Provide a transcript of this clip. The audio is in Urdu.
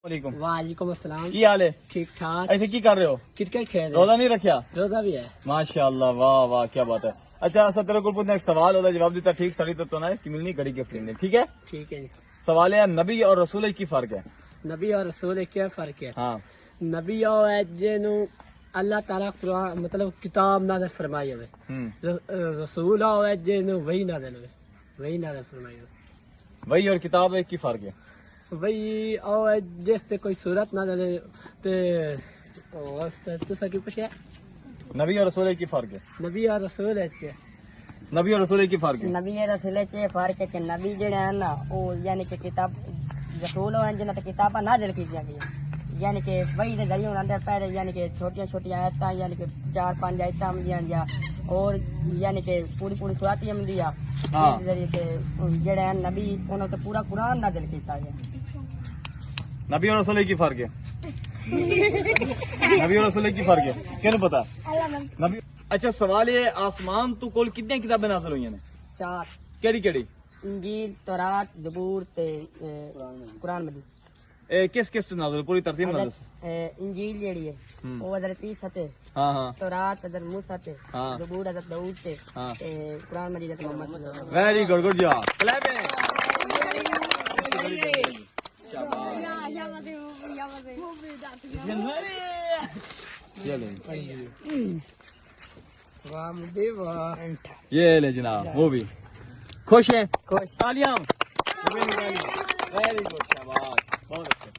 وعلیکم وعلیکم السلام. کی حال ہے؟ ٹھیک ٹھاک. ایسے کی کر رہے ہو؟ کرکٹ کھیل رہے روزہ نہیں رکھیا؟ روزہ بھی ہے. ماشاء اللہ واہ واہ کیا بات ہے. اچھا اصل تیرے کو پوچھنا ایک سوال ہوتا ہے جواب دیتا ٹھیک ساری تو نہ کہ ملنی گھڑی گفٹ لینے ٹھیک ہے. ٹھیک ہے جی. سوال ہے نبی اور رسول کی فرق ہے. نبی اور رسول کیا فرق ہے؟ ہاں نبی اور جنو اللہ تعالیٰ قرآن مطلب کتاب نازل فرمائی ہوئے. رسول اور جنو وہی نازل ہوئے وہی نازل فرمائی ہوئے. وہی اور کتاب ایک کی فرق ہے. وہی اور جس تے کوئی صورت نازل ہے تے تسا کی پوچھا نبی اور رسول کی فرق ہے. نبی اور رسول ہے. نبی اور رسول کی فرق ہے. نبی رسول چ فرق ہے کہ نبی جڑے ہیں نا وہ یعنی کہ کتاب رسول ہیں جنہاں تے کتاباں نازل کی گئی یعنی کہ وحی دے ذریعے اندر پہلے یعنی کہ چھوٹیاں چھوٹیاں آیتاں یعنی کہ 4-5 آیتاں ہوندیاں یا اور یعنی کہ پوری پوری سورتیں ہوندیاں ہاں. ذریعے تے جڑے ہیں نبی انہاں تے پورا قرآن نازل کیتا گیا. نبی اور رسول کی فرق ہے. نبی اور رسول کی فرق ہے کیوں پتا نبی. اچھا سوال ہے آسمان تو کول کتنے کتابیں نازل ہوئی ہیں؟ 4 کیڑی کیڑی؟ انجیل تورات زبور تے قرآن مجید. کس کس سے نازل پوری ترتیب نازل؟ انجیل جیڑی ہے وہ حضرت عیسیٰ تے ہاں ہاں تورات حضرت موسیٰ تے ہاں. زبور حضرت داؤد تے ہاں. قرآن مجید حضرت محمد صلی اللہ علیہ وسلم. ویری گڈ گڈ جواب. یہ لے جناب وہ بھی خوش ہیں. خوش. تالیاں. ویری گڈ شاباش بہت اچھا.